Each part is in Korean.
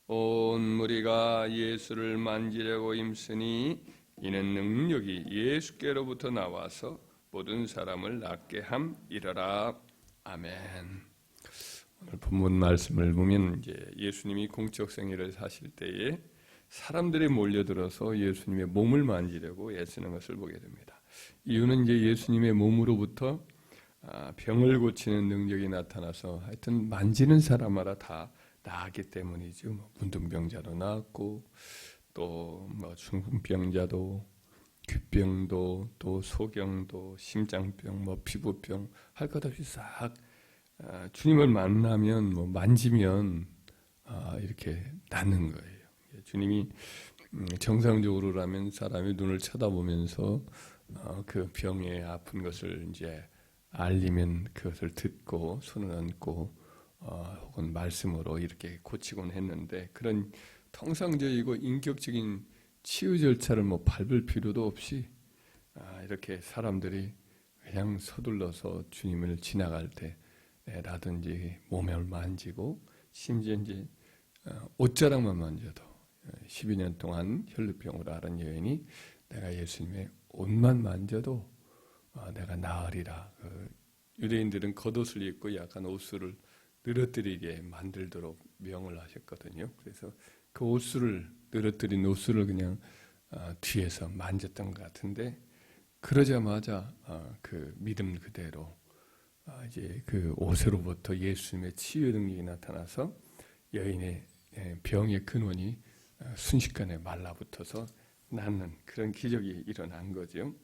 온 무리가 예수를 만지려고 힘쓰니 이는 능력이 예수께로부터 나와서 모든 사람을 낫게 함이러라. 아멘. 오늘 본문 말씀을 보면 이제 예수님이 공적 생애를 사실 때에 사람들이 몰려들어서 예수님의 몸을 만지려고 애쓰는 것을 보게 됩니다. 이유는 이제 예수님의 몸으로부터 병을 고치는 능력이 나타나서 하여튼 만지는 사람마다 다 나았기 때문이죠. 문둥병자도 나았고 또 중풍병자도, 귀병도, 또 소경도, 심장병, 피부병 할 것 없이 싹 주님을 만나면 만지면 이렇게 낫는 거예요. 주님이 정상적으로라면 사람이 눈을 쳐다보면서 그 병에 아픈 것을 이제 알리면 그것을 듣고 손을 얹고 혹은 말씀으로 이렇게 고치곤 했는데 그런 통상적이고 인격적인 치유 절차를 밟을 필요도 없이 이렇게 사람들이 그냥 서둘러서 주님을 지나갈 때라든지 몸을 만지고 심지어 이제 옷자락만 만져도 12년 동안 혈루병으로 앓은 여인이 내가 예수님의 옷만 만져도 내가 나으리라. 유대인들은 겉옷을 입고 약간 옷술을 늘어뜨리게 만들도록 명을 하셨거든요. 그래서 그 옷술을 늘어뜨린 옷술을 그냥 뒤에서 만졌던 것 같은데 그러자마자 그 믿음 그대로 이제 그 옷으로부터 예수님의 치유 능력이 나타나서 여인의 병의 근원이 순식간에 말라붙어서 낫는 그런 기적이 일어난 거죠.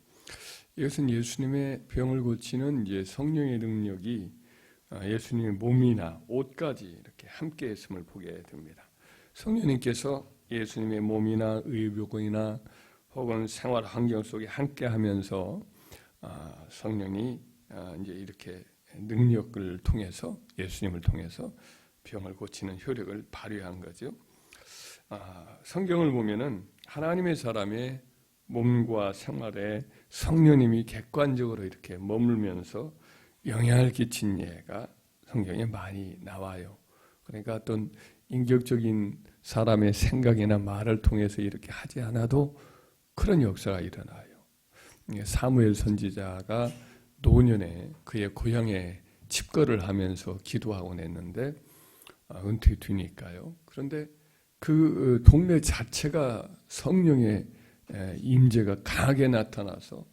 이것은 예수님의 병을 고치는 이제 성령의 능력이 예수님의 몸이나 옷까지 이렇게 함께 했음을 보게 됩니다. 성령님께서 예수님의 몸이나 의복이나 혹은 생활 환경 속에 함께 하면서 성령이 이제 이렇게 능력을 통해서 예수님을 통해서 병을 고치는 효력을 발휘한 거죠. 성경을 보면은 하나님의 사람의 몸과 생활에 성령님이 객관적으로 이렇게 머물면서 영향을 끼친 예가 성경에 많이 나와요. 그러니까 어떤 인격적인 사람의 생각이나 말을 통해서 이렇게 하지 않아도 그런 역사가 일어나요. 사무엘 선지자가 노년에 그의 고향에 집거를 하면서 기도하곤 했는데 은퇴 뒤니까요. 그런데 그 동네 자체가 성령의 임재가 강하게 나타나서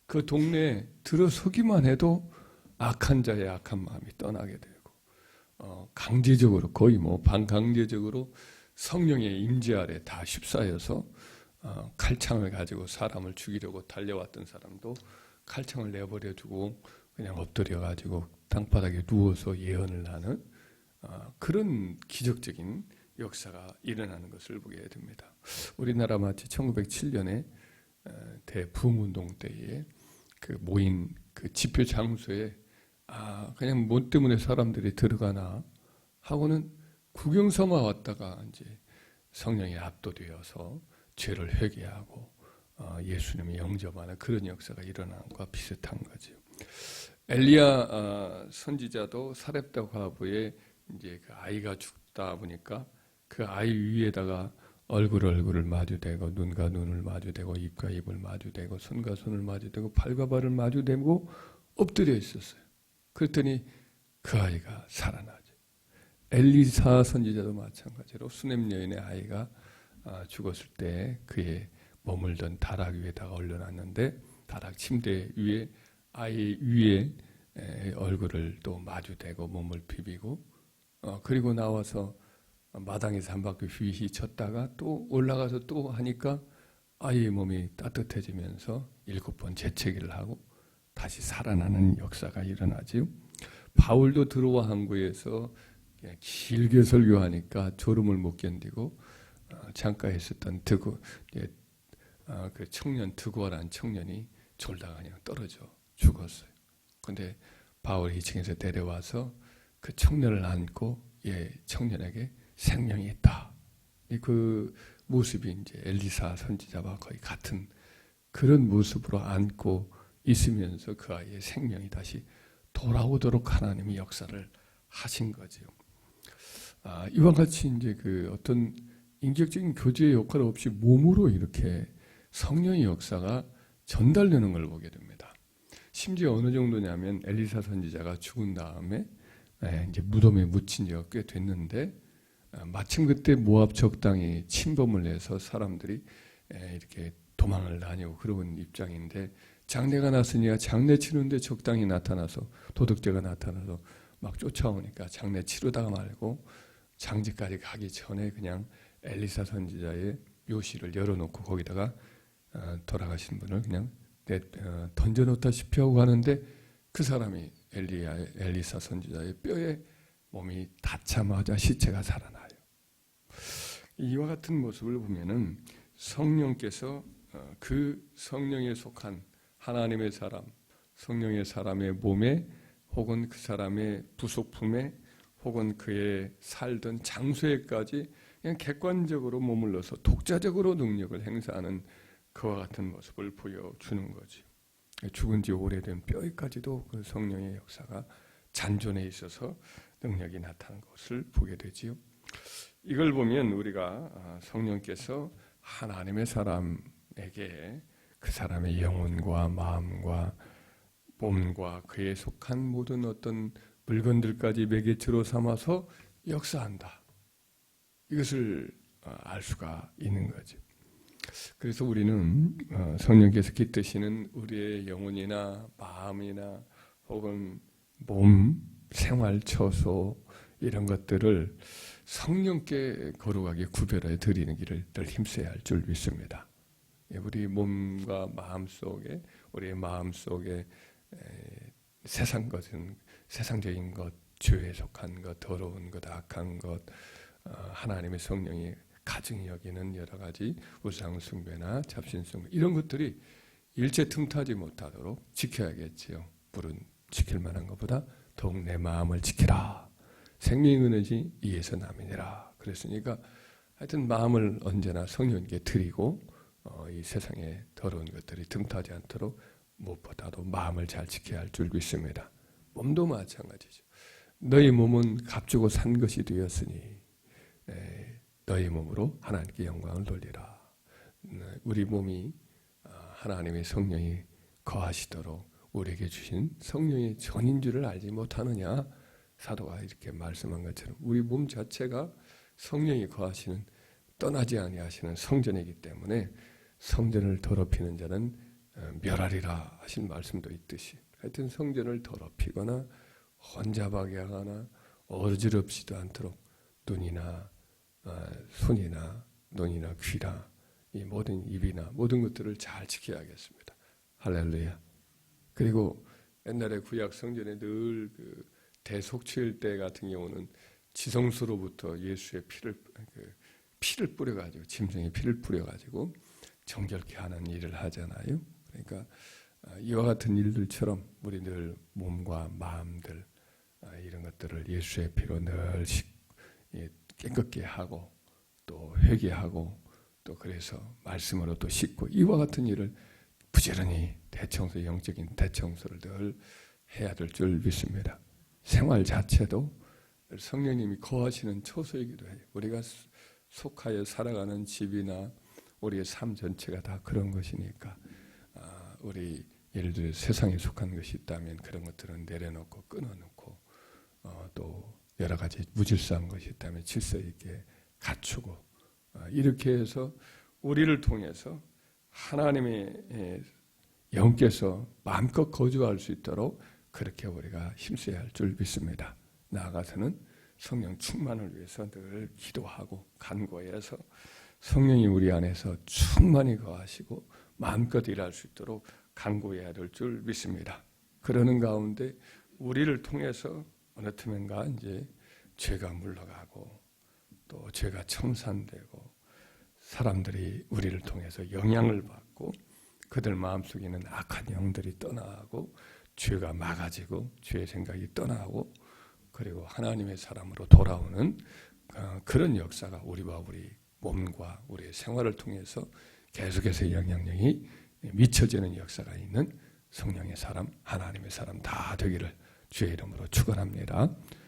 그 동네에 들어서기만 해도 악한 자의 악한 마음이 떠나게 되고 강제적으로 거의 반강제적으로 성령의 임재 아래 다 휩싸여서 칼창을 가지고 사람을 죽이려고 달려왔던 사람도 칼창을 내버려두고 그냥 엎드려가지고 땅바닥에 누워서 예언을 하는 그런 기적적인 역사가 일어나는 것을 보게 됩니다. 우리나라 마치 1907년에 대부흥운동 때에 그 모인 그 집회 장소에 그냥 뭐 때문에 사람들이 들어가나 하고는 구경 삼아 왔다가 이제 성령에 압도되어서 죄를 회개하고 예수님을 영접하는 그런 역사가 일어난 것과 비슷한 거죠. 엘리야 선지자도 사렙다 과부에 이제 그 아이가 죽다 보니까 그 아이 위에다가 얼굴을 마주대고 눈과 눈을 마주대고 입과 입을 마주대고 손과 손을 마주대고 발과 발을 마주대고 엎드려 있었어요. 그랬더니 그 아이가 살아나죠. 엘리사 선지자도 마찬가지로 수넴 여인의 아이가 죽었을 때 그의 머물던 다락 위에다가 올려놨는데 다락 침대 위에 아이 위에 얼굴을 또 마주대고 몸을 비비고 그리고 나와서 마당에서 한 바퀴 휘휘 쳤다가 또 올라가서 또 하니까 아이의 몸이 따뜻해지면서 7번 재채기를 하고 다시 살아나는 역사가 일어나지요. 바울도 드로아 항구에서 길게 설교하니까 졸음을 못 견디고 창가에 있었던 그 청년 드고라는 청년이 졸다가 그냥 떨어져 죽었어요. 근데 바울이 2층에서 데려와서 그 청년을 안고 청년에게 생명이 있다. 그 모습이 이제 엘리사 선지자와 거의 같은 그런 모습으로 안고 있으면서 그 아이의 생명이 다시 돌아오도록 하나님이 역사를 하신 거죠. 이와 같이 이제 그 어떤 인격적인 교제의 역할 없이 몸으로 이렇게 성령의 역사가 전달되는 걸 보게 됩니다. 심지어 어느 정도냐면 엘리사 선지자가 죽은 다음에 이제 무덤에 묻힌 지가 꽤 됐는데 마침 그때 모압 적당이 침범을 해서 사람들이 이렇게 도망을 다니고 그런 입장인데 장례가 났으니까 장례 치르는데 적당히 나타나서 도둑제가 나타나서 막 쫓아오니까 장례 치르다가 말고 장지까지 가기 전에 그냥 엘리사 선지자의 묘실을 열어놓고 거기다가 돌아가신 분을 그냥 던져놓다시피 하고 가는데 그 사람이 엘리사 선지자의 뼈에 몸이 닿자마자 시체가 살아나요. 이와 같은 모습을 보면은 성령께서 그 성령에 속한 하나님의 사람, 성령의 사람의 몸에 혹은 그 사람의 부속품에 혹은 그의 살던 장소에까지 그냥 객관적으로 머물러서 독자적으로 능력을 행사하는 그와 같은 모습을 보여주는 거죠. 죽은 지 오래된 뼈에까지도 그 성령의 역사가 잔존해 있어서 능력이 나타난 것을 보게 되지요. 이걸 보면 우리가 성령께서 하나님의 사람에게 그 사람의 영혼과 마음과 몸과 그에 속한 모든 어떤 물건들까지 매개체로 삼아서 역사한다. 이것을 알 수가 있는 거죠. 그래서 우리는 성령께서 깃드시는 우리의 영혼이나 마음이나 혹은 몸, 생활, 처소 이런 것들을 성령께 거룩하게 구별해 드리는 길을 늘 힘써야 할 줄 믿습니다. 우리 몸과 마음 속에 우리의 마음 속에 세상 것은 세상적인 것, 죄에 속한 것, 더러운 것, 악한 것, 하나님의 성령이 가증히 여기는 여러 가지 우상 숭배나 잡신 숭배 이런 것들이 일체 틈타지 못하도록 지켜야겠지요. 물은 지킬 만한 것보다 더욱 내 마음을 지키라. 생명의 은혜지 이에서 남이니라. 그랬으니까 하여튼 마음을 언제나 성령께 드리고 이 세상에 더러운 것들이 틈타지 않도록 무엇보다도 마음을 잘 지켜야 할 줄 믿습니다. 몸도 마찬가지죠. 너희 몸은 값주고 산 것이 되었으니 너희 몸으로 하나님께 영광을 돌리라. 우리 몸이 하나님의 성령이 거하시도록 우리에게 주신 성령의 전인 줄을 알지 못하느냐. 사도가 이렇게 말씀한 것처럼 우리 몸 자체가 성령이 거하시는 떠나지 아니하시는 성전이기 때문에 성전을 더럽히는 자는 멸하리라 하신 말씀도 있듯이 하여튼 성전을 더럽히거나 혼잡하게 하거나 어지럽지도 않도록 눈이나 손이나 눈이나 귀나 이 모든 입이나 모든 것들을 잘 지켜야겠습니다. 할렐루야. 그리고 옛날에 구약 성전에 늘 그 대속죄일 때 같은 경우는 지성소로부터 예수의 피를 뿌려가지고 짐승의 피를 뿌려가지고 정결케 하는 일을 하잖아요. 그러니까 이와 같은 일들처럼 우리 늘 몸과 마음들 이런 것들을 예수의 피로 늘 깨끗게 하고 또 회개하고 또 그래서 말씀으로 또 씻고 이와 같은 일을 부지런히 대청소, 영적인 대청소를 늘 해야 될 줄 믿습니다. 생활 자체도 성령님이 거하시는 처소이기도 해요. 우리가 속하여 살아가는 집이나 우리의 삶 전체가 다 그런 것이니까 우리 예를 들어 세상에 속한 것이 있다면 그런 것들은 내려놓고 끊어놓고 또 여러 가지 무질서한 것이 있다면 질서 있게 갖추고 이렇게 해서 우리를 통해서 하나님의 영께서 마음껏 거주할 수 있도록 그렇게 우리가 힘써야 할 줄 믿습니다. 나아가서는 성령 충만을 위해서 늘 기도하고 간구해서 성령이 우리 안에서 충만히 거하시고 마음껏 일할 수 있도록 간구해야 될 줄 믿습니다. 그러는 가운데 우리를 통해서 어느 틈엔가 이제 죄가 물러가고 또 죄가 청산되고 사람들이 우리를 통해서 영향을 받고 그들 마음속에 있는 악한 영들이 떠나고 죄가 막아지고 죄의 생각이 떠나고 그리고 하나님의 사람으로 돌아오는 그런 역사가 우리와 우리 몸과 우리의 생활을 통해서 계속해서 영향력이 미쳐지는 역사가 있는 성령의 사람, 하나님의 사람 다 되기를 주의 이름으로 축원합니다.